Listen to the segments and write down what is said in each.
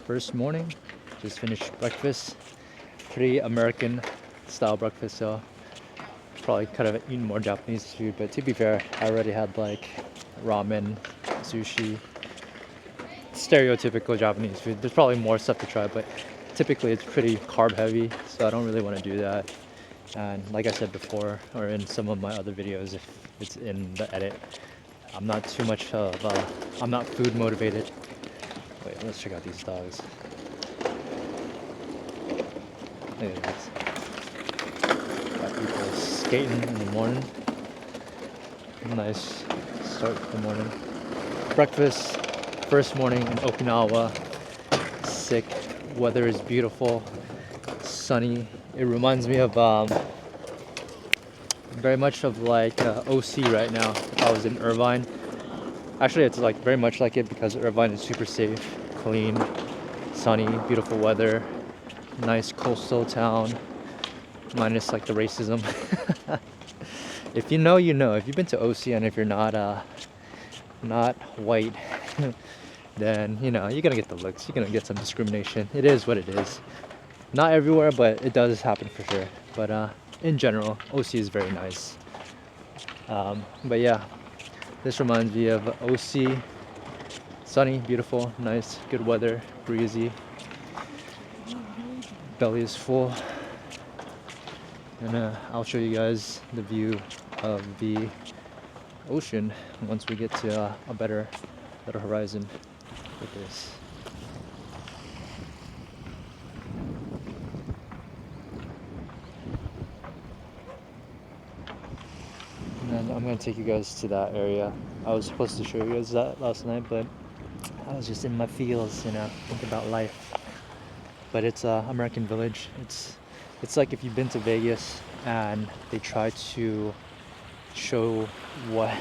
first morning. Just finished breakfast. Pretty American style breakfast, so probably could have eaten more Japanese food. But to be fair, I already had like ramen, sushi, stereotypical Japanese food. There's probably more stuff to try, but typically it's pretty carb heavy, so I don't really want to do that. And like I said before, or in some of my other videos, if it's in the edit, I'm not too much of I'm not food motivated. Wait, let's check out these dogs. Look at this. Got people skating in the morning. Nice start to the morning. Breakfast, first morning in Okinawa. Sick. Weather is beautiful. Sunny. It reminds me of very much of like OC right now. If I was in Irvine. Actually, it's like very much like it because Irvine is super safe, clean, sunny, beautiful weather, nice coastal town, minus like the racism. If you know, you know. If you've been to OC and if you're not white, then you know you're gonna get the looks. You're gonna get some discrimination. It is what it is. Not everywhere, but it does happen for sure. But in general, OC is very nice. But yeah, this reminds me of OC. Sunny, beautiful, nice, good weather, breezy. Belly is full. And I'll show you guys the view of the ocean once we get to a better horizon with this. And then I'm gonna take you guys to that area. I was supposed to show you guys that last night, but I was just in my feels, you know, thinking about life. But it's American Village. It's like if you've been to Vegas and they try to show what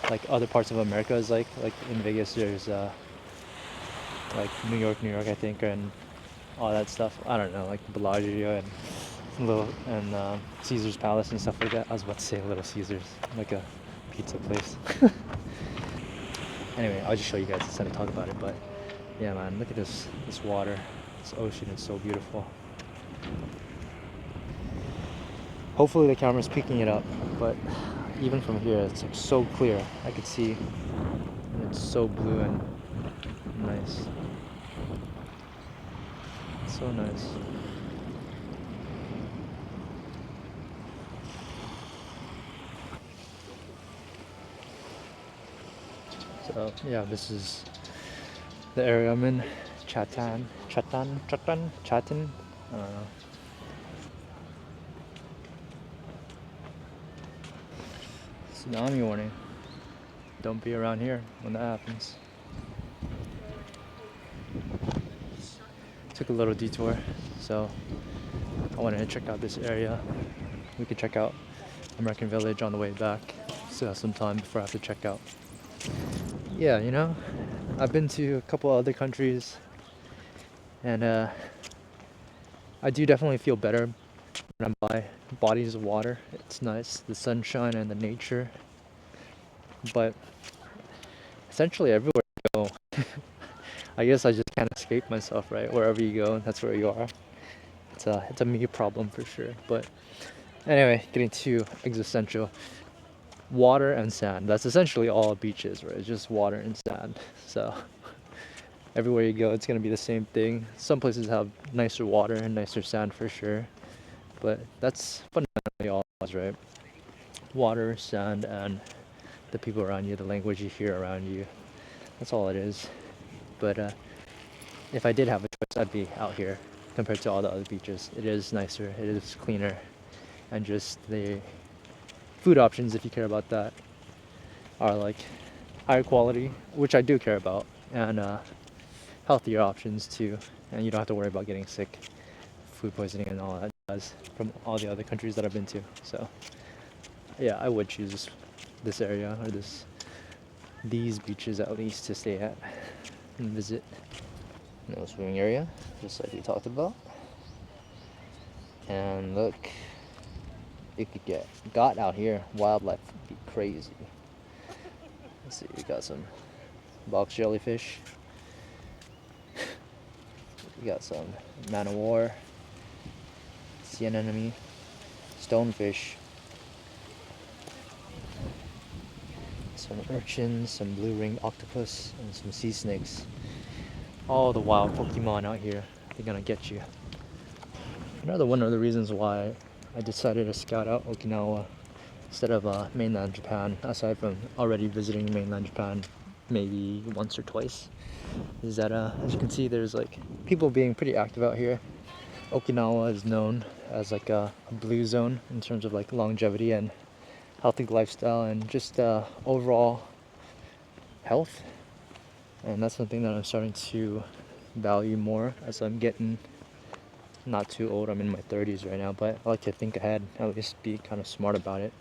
like other parts of America is like. Like in Vegas, there's like New York, I think, and all that stuff. I don't know, like Bellagio and Caesar's Palace and stuff like that. I was about to say Little Caesars, like a pizza place. Anyway, I'll just show you guys instead of talk about it. But yeah, man, look at this water, this ocean is so beautiful. Hopefully the camera's picking it up, but even from here, it's like so clear. I could see, and it's so blue and nice. So nice. So yeah, this is the area I'm in. Chatan. I don't know. Tsunami warning. Don't be around here when that happens. Took a little detour, so I wanted to check out this area. We could check out American Village on the way back. Still have some time before I have to check out. Yeah, you know, I've been to a couple other countries, and I do definitely feel better when I'm by bodies of water. It's nice, the sunshine and the nature. But essentially everywhere I go, I guess I just can't escape myself, right? Wherever you go, that's where you are. It's a me problem for sure. But anyway, getting too existential. Water and sand. That's essentially all a beach is, right? It's just water and sand. So everywhere you go, it's gonna be the same thing. Some places have nicer water and nicer sand for sure. But that's fundamentally all it is, right? Water, sand, and the people around you, the language you hear around you. That's all it is. But if I did have a choice, I'd be out here compared to all the other beaches. It is nicer, it is cleaner, and just the food options, if you care about that, are like higher quality, which I do care about, and healthier options too. And you don't have to worry about getting sick, food poisoning, and all that does from all the other countries that I've been to. So yeah, I would choose this area or these beaches at least to stay at and visit. No swimming area, just like we talked about. And look, it could get got out here. Wildlife would be crazy. Let's see, we got some box jellyfish. We got some man o' war, sea anemone, stonefish, some urchins, some blue ringed octopus, and some sea snakes. All the wild Pokemon out here. They're gonna get you. Another one of the reasons why I decided to scout out Okinawa instead of mainland Japan, aside from already visiting mainland Japan maybe once or twice, is that as you can see, there's like people being pretty active out here. Okinawa is known as like a blue zone in terms of like longevity and healthy lifestyle and just overall health, and that's something that I'm starting to value more as I'm getting not too old. I'm in my 30s right now, but I like to think ahead, at least be kind of smart about it,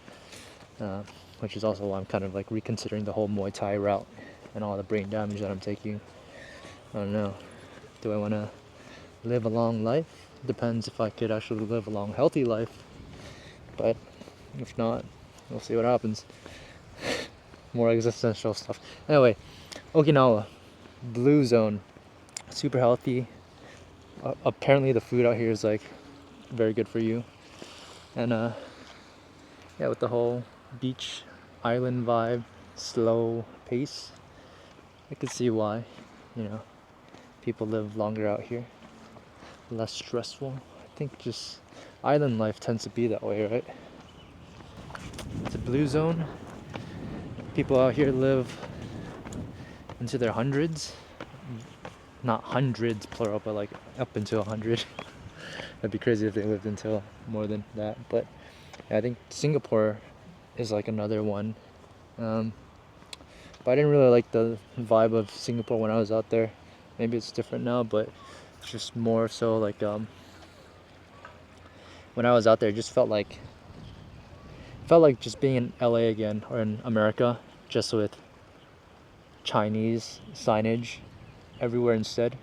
which is also why I'm kind of like reconsidering the whole Muay Thai route and all the brain damage that I'm taking. I don't know, do I want to live a long life? Depends if I could actually live a long healthy life, but if not, we'll see what happens. More existential stuff. Anyway, Okinawa, blue zone, super healthy. Apparently the food out here is like very good for you, and yeah, with the whole beach island vibe, slow pace, I could see why, you know, people live longer out here, less stressful. I think just island life tends to be that way, right? It's a blue zone. People out here live into their hundreds, not hundreds plural, but like up until 100. That'd be crazy if they lived until more than that. But yeah, I think Singapore is like another one. But I didn't really like the vibe of Singapore when I was out there. Maybe it's different now, but it's just more so like when I was out there, it just felt like just being in LA again or in America, just with Chinese signage everywhere instead.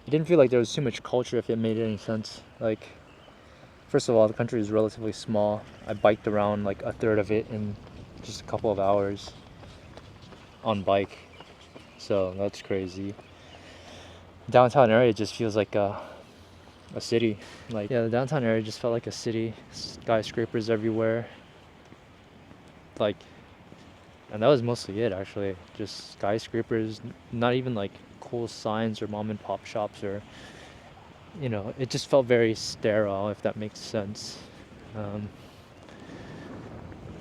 It didn't feel like there was too much culture, if it made any sense. Like, first of all, the country is relatively small. I biked around like a third of it in just a couple of hours on bike, so that's crazy. Downtown area just feels like a city. Like, yeah, the downtown area just felt like a city. Skyscrapers everywhere. Like, and that was mostly it actually. Just skyscrapers, not even like cool signs or mom and pop shops, or you know, it just felt very sterile, if that makes sense.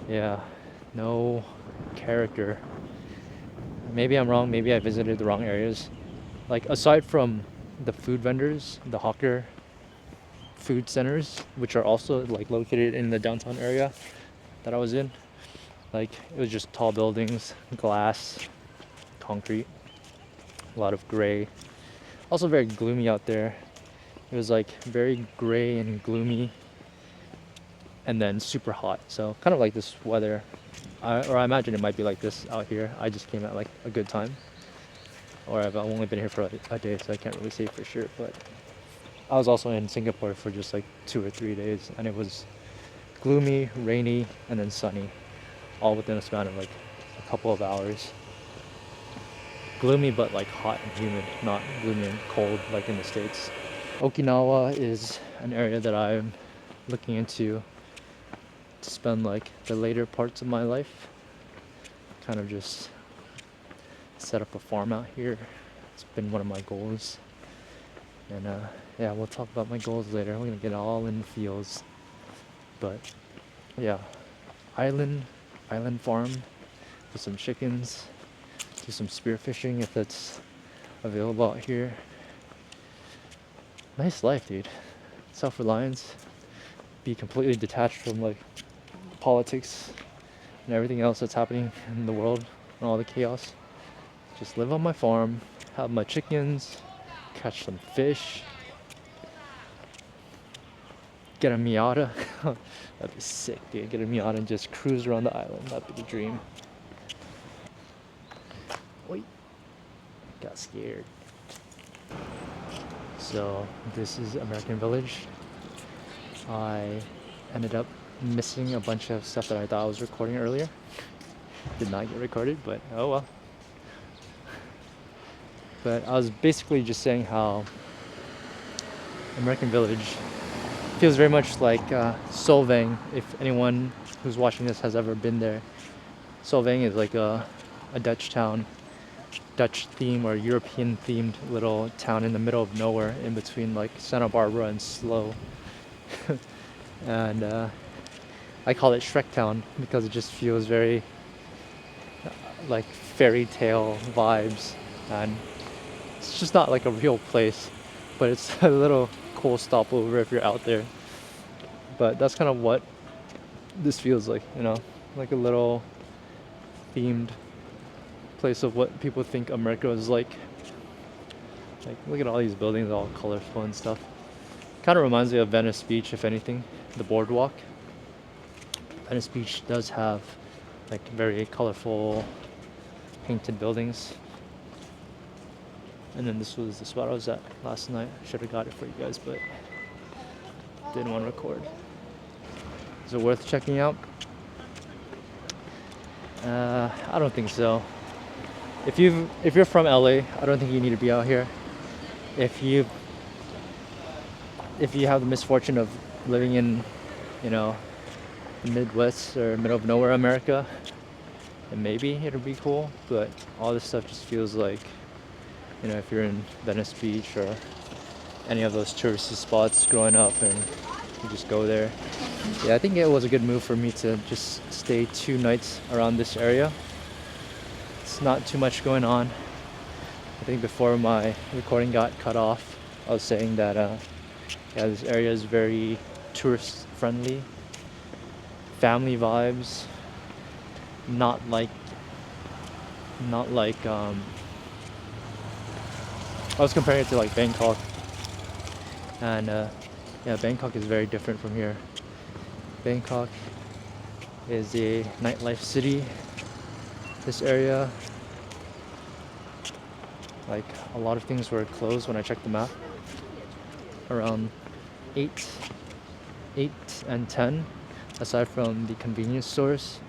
Yeah, no character. Maybe I'm wrong, maybe I visited the wrong areas. Like, aside from the food vendors, the hawker food centers, which are also like located in the downtown area that I was in, like it was just tall buildings, glass, concrete, a lot of gray. Also very gloomy out there. It was like very gray and gloomy, and then super hot. So kind of like this weather, or I imagine it might be like this out here. I just came at like a good time, or I've only been here for a day, so I can't really say for sure. But I was also in Singapore for just like 2 or 3 days, and it was gloomy, rainy, and then sunny, all within a span of like a couple of hours. Gloomy but like hot and humid, not gloomy and cold like in the States. Okinawa is an area that I'm looking into to spend like the later parts of my life. Kind of just set up a farm out here. It's been one of my goals. And yeah, we'll talk about my goals later. We're gonna get all in the fields. But yeah, island farm with some chickens, do some spearfishing if that's available out here. Nice life, dude. Self-reliance. Be completely detached from like politics and everything else that's happening in the world and all the chaos. Just live on my farm, have my chickens, catch some fish, get a Miata. That'd be sick, dude. Get a Miata and just cruise around the island. That'd be the dream. Wait, got scared. So this is American Village. I ended up missing a bunch of stuff that I thought I was recording earlier. Did not get recorded, but oh well. But I was basically just saying how American Village feels very much like Solvang. If anyone who's watching this has ever been there, Solvang is like a Dutch town, Dutch theme or European themed little town in the middle of nowhere, in between like Santa Barbara and Slow. And I call it Shrek Town because it just feels very like fairy tale vibes, and it's just not like a real place, but it's a little cool stopover if you're out there. But that's kind of what this feels like, you know, like a little themed place of what people think America is like. Like, look at all these buildings, all colorful and stuff. Kind of reminds me of Venice Beach, if anything, the boardwalk. Venice Beach does have like very colorful painted buildings. And then this was the spot I was at last night. Should have got it for you guys, but didn't want to record. Is it worth checking out? I don't think so. If you're from LA, I don't think you need to be out here. If you have the misfortune of living in, you know, the Midwest or middle of nowhere America, then maybe it'll be cool. But all this stuff just feels like, you know, if you're in Venice Beach or any of those touristy spots growing up and you just go there. Yeah, I think it was a good move for me to just stay 2 nights around this area. It's not too much going on. I think before my recording got cut off, I was saying that yeah, this area is very tourist friendly, family vibes, not like I was comparing it to like Bangkok, and yeah, Bangkok is very different from here. Bangkok is a nightlife city. This area, like a lot of things were closed when I checked the map around 8 and 10, aside from the convenience stores.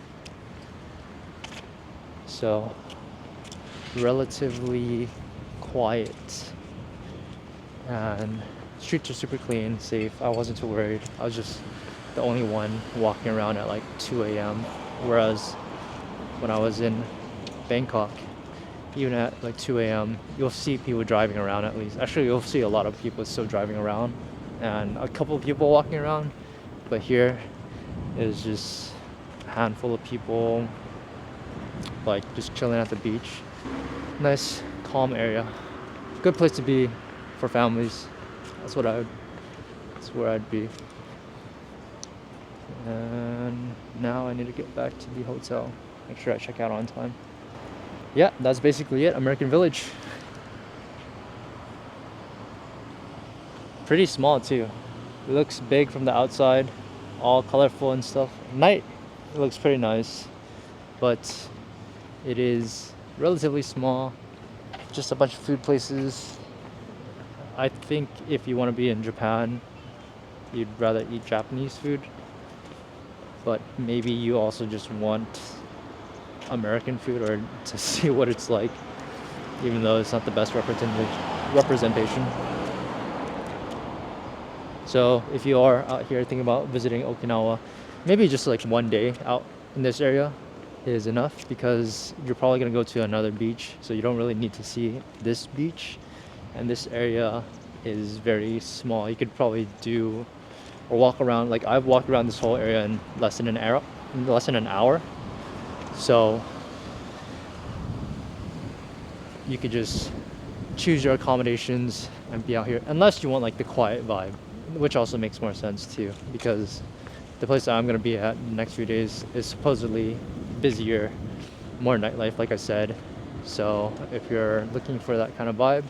So relatively quiet, and streets are super clean, safe. I wasn't too worried. I was just the only one walking around at like 2 a.m. Whereas when I was in Bangkok, even at like 2 a.m., you'll see people driving around at least. Actually, you'll see a lot of people still driving around and a couple of people walking around. But here is just a handful of people like just chilling at the beach. Nice, calm area. Good place to be for families. That's where I'd be. And now I need to get back to the hotel. Make sure I check out on time. Yeah, that's basically it. American Village. Pretty small too. It looks big from the outside, all colorful and stuff. Night, it looks pretty nice, but it is relatively small. Just a bunch of food places. I think if you want to be in Japan, you'd rather eat Japanese food, but maybe you also just want American food or to see what it's like, even though it's not the best representation. So if you are out here thinking about visiting Okinawa, maybe just like one day out in this area is enough, because you're probably going to go to another beach, so you don't really need to see this beach. And this area is very small. You could probably do or walk around, like I've walked around this whole area in less than an hour. So you could just choose your accommodations and be out here, unless you want like the quiet vibe, which also makes more sense too, because the place that I'm going to be at the next few days is supposedly busier, more nightlife, like I said. So if you're looking for that kind of vibe,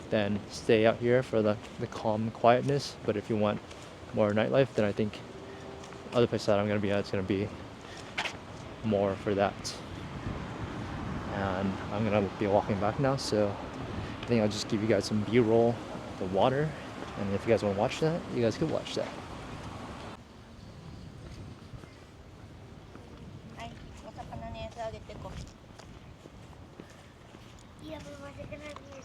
then stay out here for the calm quietness. But if you want more nightlife, then I think other place that I'm going to be at is going to be more for that. And I'm going to be walking back now, so I think I'll just give you guys some B-roll of the water, and if you guys want to watch that, you guys could watch that. Iya, belum masih kena nih.